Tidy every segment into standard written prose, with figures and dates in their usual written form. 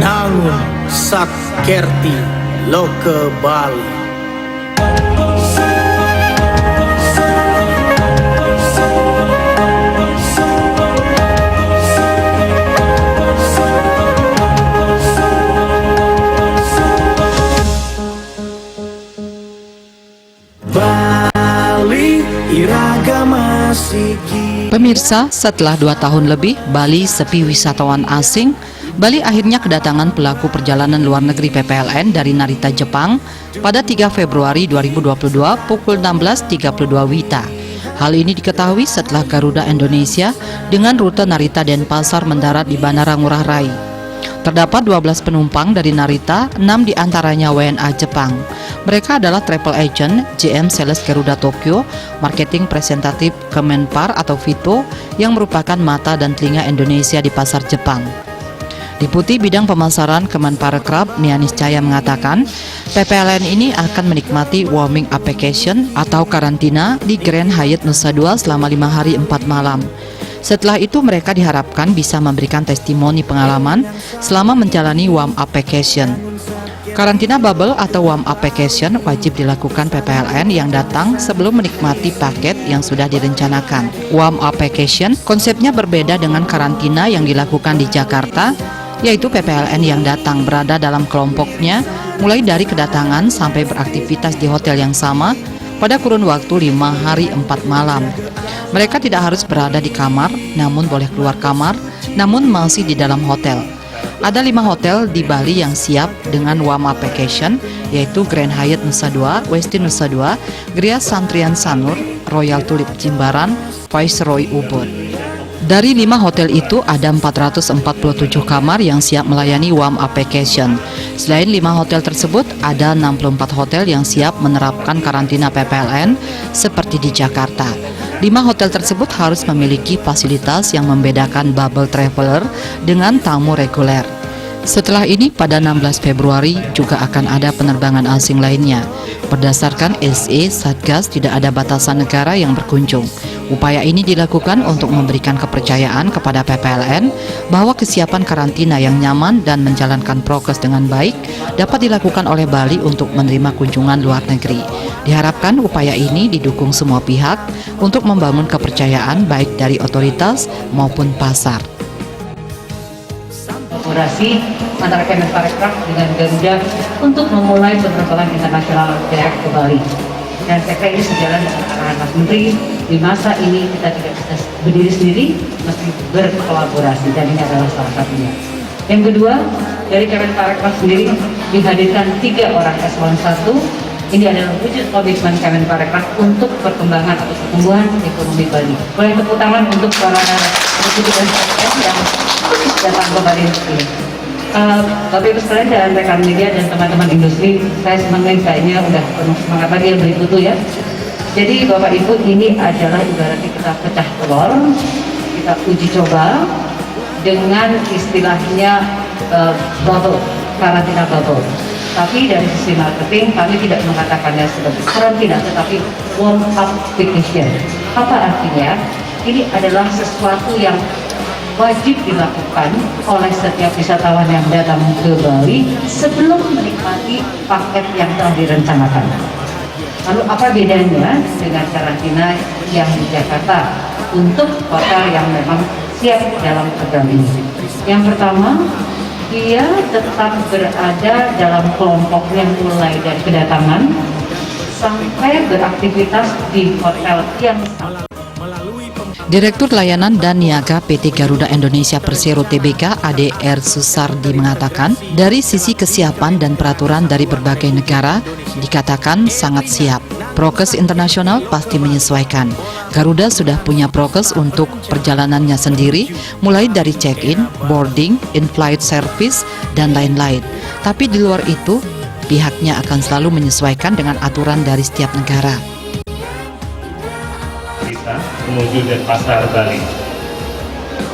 Nangun Sakkerti Loke Bali. Bali Iragama Siki. Pemirsa, setelah 2 tahun lebih Bali sepi wisatawan asing, Bali akhirnya kedatangan pelaku perjalanan luar negeri PPLN dari Narita, Jepang pada 3 Februari 2022 pukul 16.32 WITA. Hal ini diketahui setelah Garuda Indonesia dengan rute Narita Denpasar mendarat di Bandara Ngurah Rai. Terdapat 12 penumpang dari Narita, 6 diantaranya WNA Jepang. Mereka adalah travel agent, GM Sales Garuda Tokyo, marketing presentatif Kemenpar atau VITO yang merupakan mata dan telinga Indonesia di pasar Jepang. Deputi Bidang Pemasaran Kemenparekraf Nianis Cahya mengatakan, PPLN ini akan menikmati warming application atau karantina di Grand Hyatt Nusa Dua selama 5 hari 4 malam. Setelah itu mereka diharapkan bisa memberikan testimoni pengalaman selama menjalani warm up vacation. Karantina bubble atau warm up vacation wajib dilakukan PPLN yang datang sebelum menikmati paket yang sudah direncanakan. Warm up vacation konsepnya berbeda dengan karantina yang dilakukan di Jakarta, yaitu PPLN yang datang berada dalam kelompoknya mulai dari kedatangan sampai beraktivitas di hotel yang sama pada kurun waktu 5 hari 4 malam. Mereka tidak harus berada di kamar, namun boleh keluar kamar, namun masih di dalam hotel. Ada 5 hotel di Bali yang siap dengan warm up vacation, yaitu Grand Hyatt Nusa Dua, Westin Nusa Dua, Gria Santrian Sanur, Royal Tulip Jimbaran, Viceroy Ubud. Dari 5 hotel itu ada 447 kamar yang siap melayani warm up vacation. Selain 5 hotel tersebut, ada 64 hotel yang siap menerapkan karantina PPLN seperti di Jakarta. 5 hotel tersebut harus memiliki fasilitas yang membedakan bubble traveler dengan tamu reguler. Setelah ini pada 16 Februari juga akan ada penerbangan asing lainnya. Berdasarkan SE Satgas tidak ada batasan negara yang berkunjung. Upaya ini dilakukan untuk memberikan kepercayaan kepada PPLN bahwa kesiapan karantina yang nyaman dan menjalankan prokes dengan baik dapat dilakukan oleh Bali untuk menerima kunjungan luar negeri. Diharapkan upaya ini didukung semua pihak untuk membangun kepercayaan baik dari otoritas maupun pasar. Kolaborasi antara Kemenparekraf dengan Garuda untuk memulai penerbangan internasional direct ke Bali. Dan saya kira ini sejalan dengan arahan Mas Menteri, di masa ini kita tidak bisa berdiri sendiri, mesti berkolaborasi, dan ini adalah salah satunya. Yang kedua, dari Kemenparekraf sendiri dihadirkan 3 orang eselon 1. Ini adalah wujud komitmen Kemenparekraf untuk perkembangan atau pertumbuhan ekonomi Bali. Boleh tepuk tangan untuk para deputi dan sekjen yang datang ke Bali ini. Bapak Ibu sekalian dan rekan media dan teman-teman industri, saya senang kayaknya udah penuh semangat lagi yang berikut ya. Jadi Bapak Ibu, ini adalah ibaratnya kita pecah telur, kita uji coba dengan istilahnya bubble, karantina bubble. Tapi dari sisi marketing kami tidak mengatakannya sebagai karantina, tetapi warm up vacation. Apa artinya? Ini adalah sesuatu yang wajib dilakukan oleh setiap wisatawan yang datang ke Bali sebelum menikmati paket yang telah direncanakan. Lalu apa bedanya dengan karantina yang di Jakarta untuk hotel yang memang siap dalam program ini? Yang pertama, dia tetap berada dalam kelompoknya mulai dari kedatangan sampai beraktivitas di hotel yang sama. Direktur Layanan dan Niaga PT Garuda Indonesia Persero Tbk ADR Susardi mengatakan, dari sisi kesiapan dan peraturan dari berbagai negara dikatakan sangat siap. Prokes internasional pasti menyesuaikan. Garuda sudah punya prokes untuk perjalanannya sendiri, mulai dari check-in, boarding, in-flight service, dan lain-lain. Tapi di luar itu, pihaknya akan selalu menyesuaikan dengan aturan dari setiap negara. Menuju Denpasar, Bali,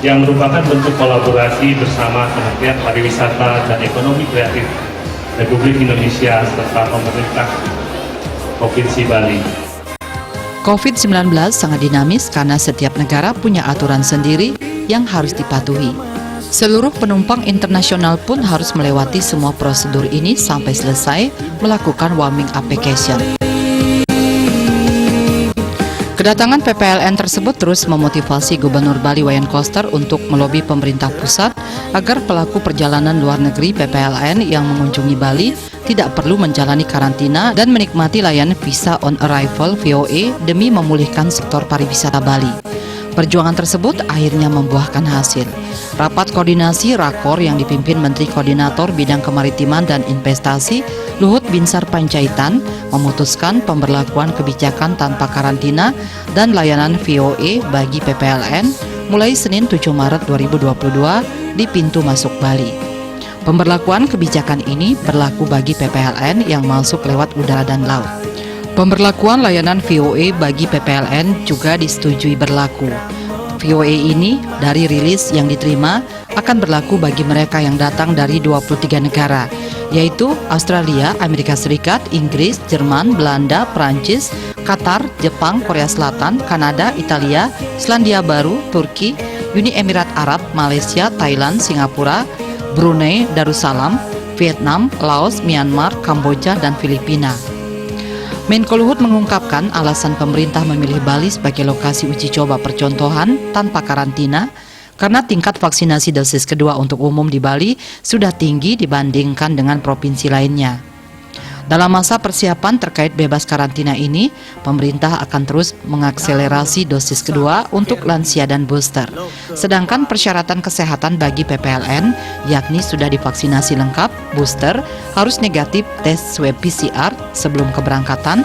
yang merupakan bentuk kolaborasi bersama Kementerian Pariwisata dan Ekonomi Kreatif Republik Indonesia serta pemerintah Provinsi Bali. COVID-19 sangat dinamis karena setiap negara punya aturan sendiri yang harus dipatuhi. Seluruh penumpang internasional pun harus melewati semua prosedur ini sampai selesai melakukan warming application. Kedatangan PPLN tersebut terus memotivasi Gubernur Bali Wayan Koster untuk melobi pemerintah pusat agar pelaku perjalanan luar negeri PPLN yang mengunjungi Bali tidak perlu menjalani karantina dan menikmati layanan visa on arrival (VOA) demi memulihkan sektor pariwisata Bali. Perjuangan tersebut akhirnya membuahkan hasil. Rapat koordinasi Rakor yang dipimpin Menteri Koordinator Bidang Kemaritiman dan Investasi Luhut Binsar Panjaitan memutuskan pemberlakuan kebijakan tanpa karantina dan layanan VOA bagi PPLN mulai Senin 7 Maret 2022 di pintu masuk Bali. Pemberlakuan kebijakan ini berlaku bagi PPLN yang masuk lewat udara dan laut. Pemberlakuan layanan VOA bagi PPLN juga disetujui berlaku. VOA ini dari rilis yang diterima akan berlaku bagi mereka yang datang dari 23 negara, yaitu Australia, Amerika Serikat, Inggris, Jerman, Belanda, Prancis, Qatar, Jepang, Korea Selatan, Kanada, Italia, Selandia Baru, Turki, Uni Emirat Arab, Malaysia, Thailand, Singapura, Brunei, Darussalam, Vietnam, Laos, Myanmar, Kamboja, dan Filipina. Menko Luhut mengungkapkan alasan pemerintah memilih Bali sebagai lokasi uji coba percontohan tanpa karantina karena tingkat vaksinasi dosis kedua untuk umum di Bali sudah tinggi dibandingkan dengan provinsi lainnya. Dalam masa persiapan terkait bebas karantina ini, pemerintah akan terus mengakselerasi dosis kedua untuk lansia dan booster. Sedangkan persyaratan kesehatan bagi PPLN, yakni sudah divaksinasi lengkap, booster, harus negatif tes swab PCR sebelum keberangkatan,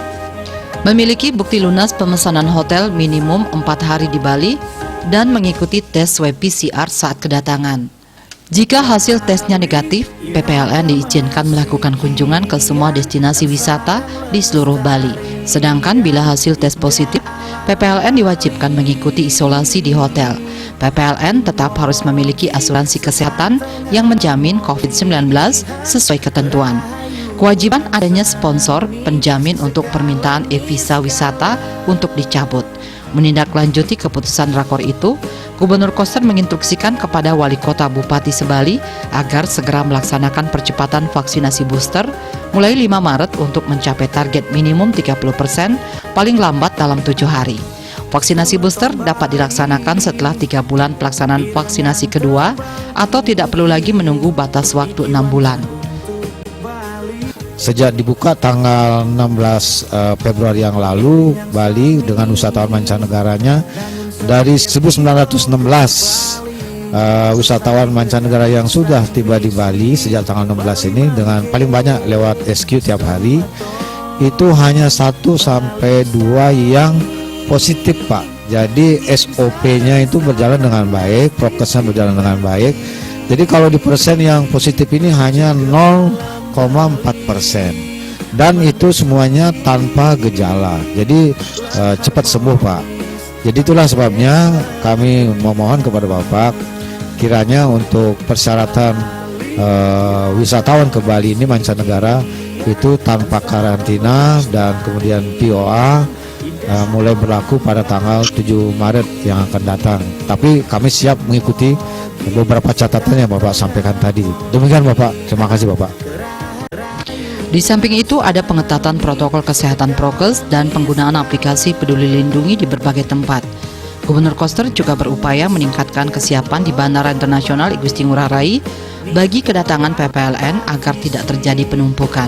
memiliki bukti lunas pemesanan hotel minimum 4 hari di Bali, dan mengikuti tes swab PCR saat kedatangan. Jika hasil tesnya negatif, PPLN diizinkan melakukan kunjungan ke semua destinasi wisata di seluruh Bali. Sedangkan bila hasil tes positif, PPLN diwajibkan mengikuti isolasi di hotel. PPLN tetap harus memiliki asuransi kesehatan yang menjamin COVID-19 sesuai ketentuan. Kewajiban adanya sponsor penjamin untuk permintaan e-visa wisata untuk dicabut. Menindaklanjuti keputusan Rakor itu, Gubernur Koster menginstruksikan kepada Wali Kota Bupati Sebali agar segera melaksanakan percepatan vaksinasi booster mulai 5 Maret untuk mencapai target minimum 30% paling lambat dalam 7 hari. Vaksinasi booster dapat dilaksanakan setelah 3 bulan pelaksanaan vaksinasi kedua atau tidak perlu lagi menunggu batas waktu 6 bulan. Sejak dibuka tanggal 16 Februari yang lalu, Bali dengan wisatawan mancanegaranya dari 1916 wisatawan mancanegara yang sudah tiba di Bali sejak tanggal 16 ini dengan paling banyak lewat SQ tiap hari, itu hanya 1 sampai 2 yang positif, Pak. Jadi SOP-nya itu berjalan dengan baik, prokesnya berjalan dengan baik. Jadi kalau di persen yang positif ini hanya 0,4%, dan itu semuanya tanpa gejala. Jadi cepat sembuh, Pak. Jadi itulah sebabnya kami memohon kepada Bapak, kiranya untuk persyaratan wisatawan ke Bali ini mancanegara itu tanpa karantina dan kemudian POA mulai berlaku pada tanggal 7 Maret yang akan datang. Tapi kami siap mengikuti beberapa catatan yang Bapak sampaikan tadi. Demikian Bapak, terima kasih Bapak. Di samping itu ada pengetatan protokol kesehatan prokes dan penggunaan aplikasi Peduli Lindungi di berbagai tempat. Gubernur Koster juga berupaya meningkatkan kesiapan di Bandara Internasional Igusti Ngurah Rai bagi kedatangan PPLN agar tidak terjadi penumpukan.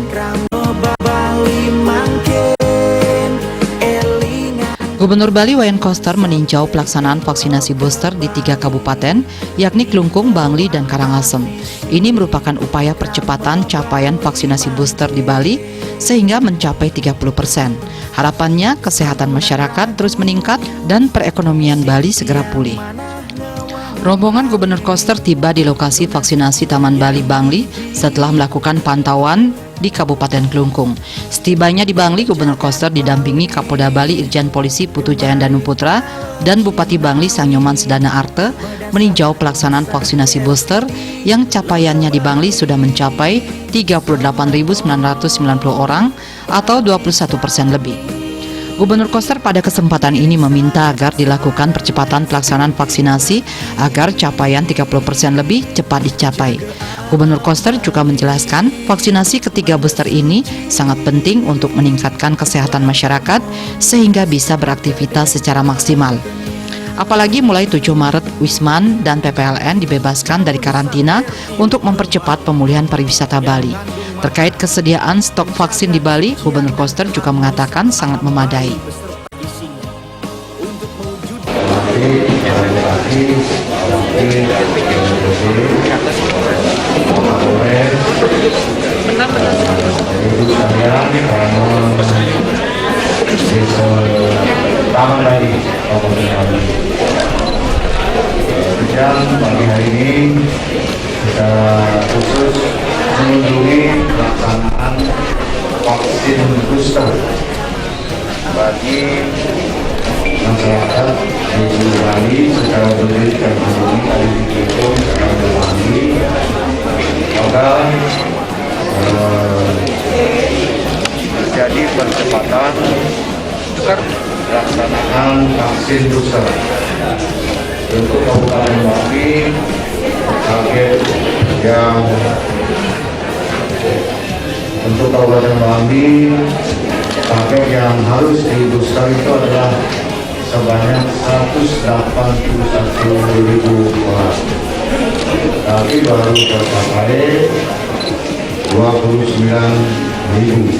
Gubernur Bali Wayan Koster meninjau pelaksanaan vaksinasi booster di 3 kabupaten, yakni Klungkung, Bangli, dan Karangasem. Ini merupakan upaya percepatan capaian vaksinasi booster di Bali sehingga mencapai 30%. Harapannya kesehatan masyarakat terus meningkat dan perekonomian Bali segera pulih. Rombongan Gubernur Koster tiba di lokasi vaksinasi Taman Bali Bangli setelah melakukan pantauan di Kabupaten Klungkung. Setibanya di Bangli, Gubernur Koster didampingi Kapolda Bali Irjen Polisi Putu Jayandanu Putra dan Bupati Bangli Sanyoman Sedana Arte meninjau pelaksanaan vaksinasi booster yang capaiannya di Bangli sudah mencapai 38.990 orang atau 21% lebih. Gubernur Koster pada kesempatan ini meminta agar dilakukan percepatan pelaksanaan vaksinasi agar capaian 30% lebih cepat dicapai. Gubernur Koster juga menjelaskan vaksinasi ketiga booster ini sangat penting untuk meningkatkan kesehatan masyarakat sehingga bisa beraktivitas secara maksimal. Apalagi mulai 7 Maret, Wisman dan PPLN dibebaskan dari karantina untuk mempercepat pemulihan pariwisata Bali. Terkait kesediaan stok vaksin di Bali, Gubernur Koster juga mengatakan sangat memadai. Dan pagi hari ini kita khusus mengunjungi pelaksanaan vaksin booster bagi masyarakat di Bali secara berdiri dan mengunjungi kali ini secara berlari agar terjadi percepatan pelaksanaan vaksin booster. Untuk Kabupaten Bali, target yang untuk Kabupaten Bali, target yang harus di booster itu adalah sebanyak 181.000 orang. Tapi baru tercapai 29.000.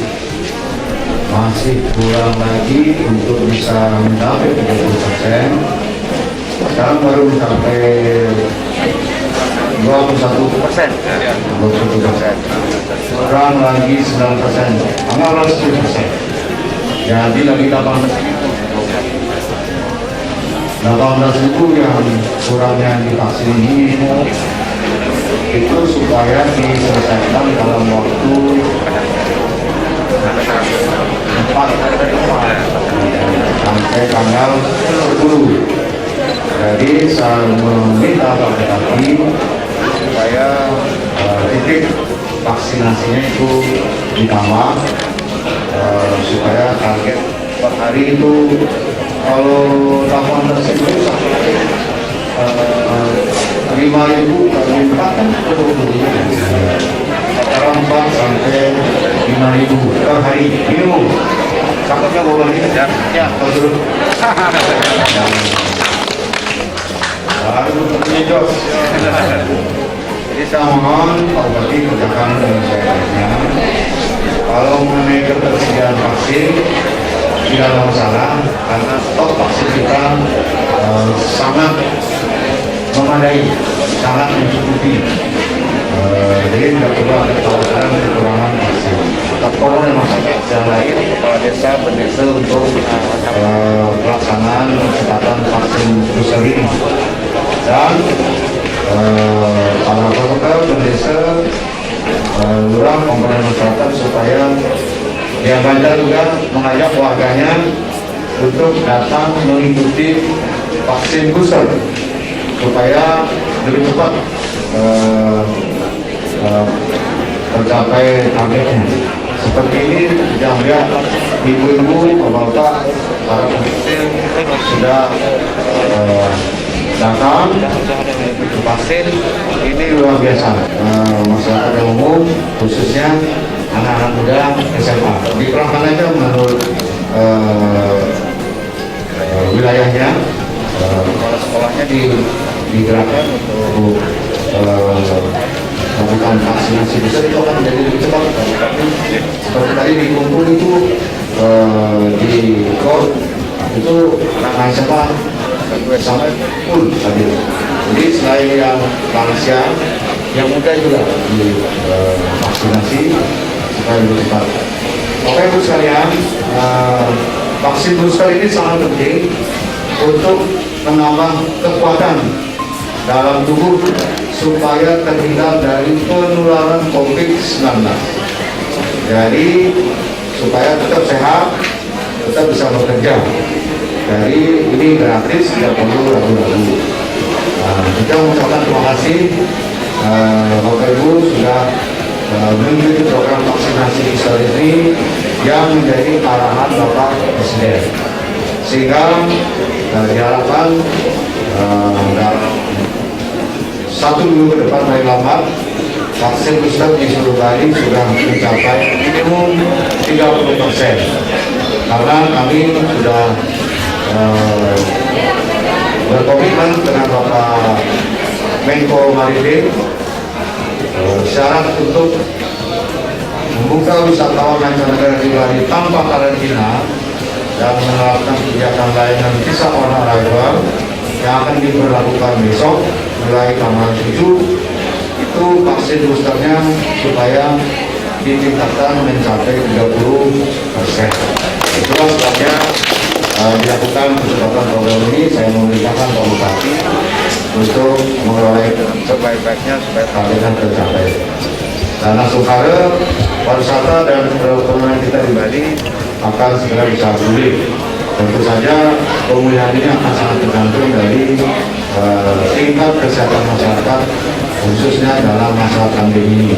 Masih kurang lagi untuk bisa mencapai 30%. Sekarang baru mencapai 21%, kurang lagi 9%, anggaplah 10%. Jadi lagi 18.000 yang kurangnya divaksin ini itu supaya diselesaikan dalam waktu 4 sampai tanggal 10. Jadi saya meminta kepada kami supaya titik vaksinasinya itu ditambah supaya target per hari itu kalau 18.000 sampai 5.000 kali 4 kan antara 4 sampai 5.000 per hari minimum. Takutnya boleh ya terus. Jadi saya mohon Pak Bupati kerjakan dengan sebaiknya. Kalau mengenai ketersediaan vaksin tidak ada masalah karena stok vaksin kita sangat memadai, sangat mencukupi. Jadi tidak perlu ada kekhawatiran kekurangan vaksin. Kalau memang yang lain kepala desa berdesa untuk pelaksanaan percepatan vaksin booster ini. Dan para pemerintah desa, lurah komponen masyarakat supaya yang Banjar juga mengajak warganya untuk datang mengikuti vaksin booster supaya lebih cepat tercapai targetnya. Seperti ini yang lihat ibu-ibu, bapak-bapak, para pemirsa sudah datang untuk vaksin. Ini luar biasa. Masyarakat yang umum khususnya anak-anak muda SMA dikerahkan aja menurut wilayahnya, kepala sekolahnya digerakkan untuk melakukan vaksinasi besar. Itu akan menjadi lebih cepat. Seperti tadi di kumpul itu di KOR itu anak-anak SMA sampai full tadi. Jadi selain yang lansia, yang muda juga divaksinasi supaya lebih cepat. Oke Ibu sekalian, vaksin booster ini sangat penting untuk menambah kekuatan dalam tubuh supaya terhindar dari penularan COVID-19. Jadi supaya tetap sehat, tetap bisa bekerja. Jadi ini gratis, tidak perlu ragu-ragu. Kita mengucapkan terima kasih Bapak Ibu sudah mengikuti program vaksinasi booster ini yang menjadi arahan Bapak Presiden, sehingga diharapkan dalam 1 minggu ke depan paling lambat vaksin booster di seluruh Bali sudah mencapai minimum 30%, karena kami sudah berkomitmen dengan Bapak Menko Maritim syarat untuk membuka wisatawan mancanegara di Bali tanpa karantina dan menerapkan kegiatan layanan visa on arrival yang akan diberlakukan besok mulai tanggal 7. Itu vaksin boosternya supaya ditingkatkan mencapai 30%. Itulah sebabnya dilakukan percepatan program ini. Saya memerintahkan Pak Bupati untuk mengelola sebaik-baiknya supaya targetnya tercapai. Dan langsung pariwisata dan perekonomian kita di Bali akan segera bisa pulih. Tentu saja pemulihan ini akan sangat tergantung dari tingkat kesehatan masyarakat, khususnya dalam masa pandemi ini.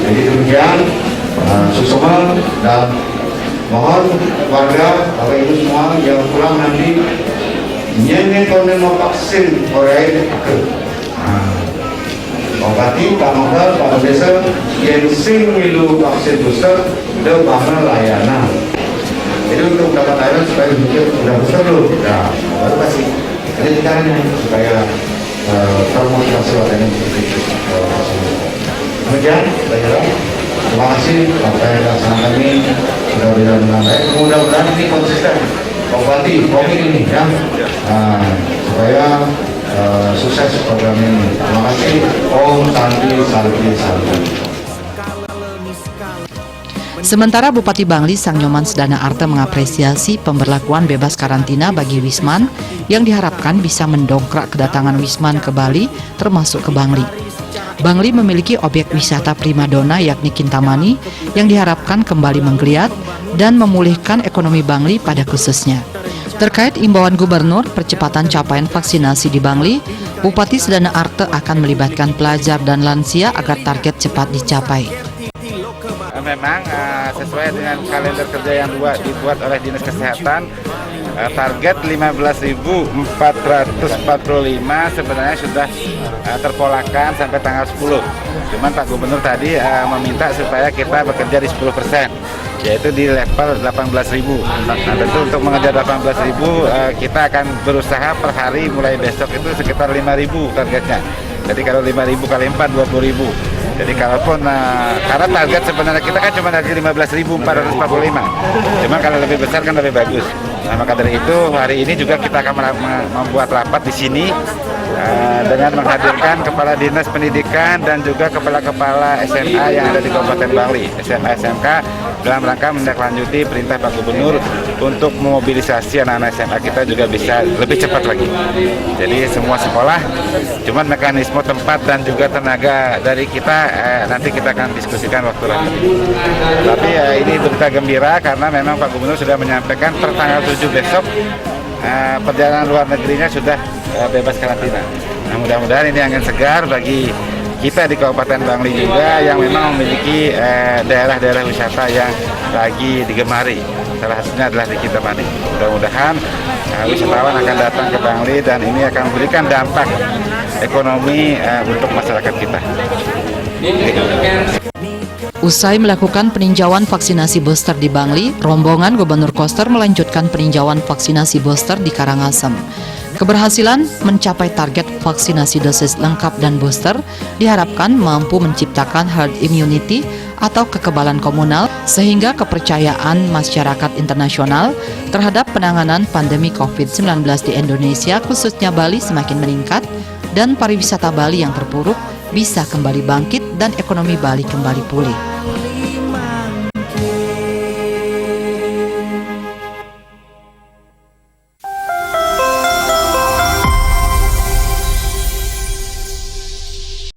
Jadi demikian, Susoma, dan mohon warga, Bapak Ibu semua yang pulang nanti nyenyen konen mau vaksin Korea ke. Bupati, Pak Novel, Pak Desa, yang sing milu vaksin booster, udah bangun layanan. Jadi untuk mendapat layanan supaya udah booster dulu, nah baru pasti. Ini caranya supaya termotivasi layanan itu. Kemudian, terima kasih Bapak yang laksanakan ini sudah dengan baik. Mudah-mudahan ini konsisten. Bupati, komit ini ya, supaya sukses program ini. Terima kasih. Om Santi Santi Santi. Sementara Bupati Bangli Sang Nyoman Sedana Arte mengapresiasi pemberlakuan bebas karantina bagi Wisman yang diharapkan bisa mendongkrak kedatangan Wisman ke Bali termasuk ke Bangli. Bangli memiliki objek wisata primadona yakni Kintamani yang diharapkan kembali menggeliat dan memulihkan ekonomi Bangli pada khususnya. Terkait imbauan Gubernur percepatan capaian vaksinasi di Bangli, Bupati Sedana Arte akan melibatkan pelajar dan lansia agar target cepat dicapai. Memang sesuai dengan kalender kerja yang dibuat oleh Dinas Kesehatan, target 15.445 sebenarnya sudah terpolakan sampai tanggal 10. Cuman Pak Gubernur tadi meminta supaya kita bekerja di 10%, yaitu di level 18.000. Nah, tentu untuk mengejar 18.000 kita akan berusaha per hari mulai besok itu sekitar 5.000 targetnya. Jadi kalau 5.000 kali 4, 20.000. Jadi kalaupun karena target sebenarnya kita kan cuma dari 15.445. Cuma kalau lebih besar kan lebih bagus. Nah, maka dari itu hari ini juga kita akan membuat rapat di sini dengan menghadirkan Kepala Dinas Pendidikan dan juga kepala-kepala SMA yang ada di Kabupaten Bangli, SMA SMK, dalam rangka menindaklanjuti perintah Pak Gubernur untuk memobilisasi anak-anak SMA kita juga bisa lebih cepat lagi. Jadi semua sekolah, cuman mekanisme tempat dan juga tenaga dari kita nanti kita akan diskusikan waktu rapat. Tapi ini berita gembira karena memang Pak Gubernur sudah menyampaikan per tanggal 7 besok perjalanan luar negerinya sudah bebas karantina. Nah, mudah-mudahan ini angin segar bagi kita di Kabupaten Bangli juga yang memang memiliki daerah-daerah wisata yang lagi digemari. Salah satunya adalah di Kintamani. Mudah-mudahan wisatawan akan datang ke Bangli dan ini akan memberikan dampak ekonomi untuk masyarakat kita. Usai melakukan peninjauan vaksinasi booster di Bangli, rombongan Gubernur Koster melanjutkan peninjauan vaksinasi booster di Karangasem. Keberhasilan mencapai target vaksinasi dosis lengkap dan booster diharapkan mampu menciptakan herd immunity atau kekebalan komunal sehingga kepercayaan masyarakat internasional terhadap penanganan pandemi COVID-19 di Indonesia khususnya Bali semakin meningkat dan pariwisata Bali yang terpuruk bisa kembali bangkit dan ekonomi Bali kembali pulih.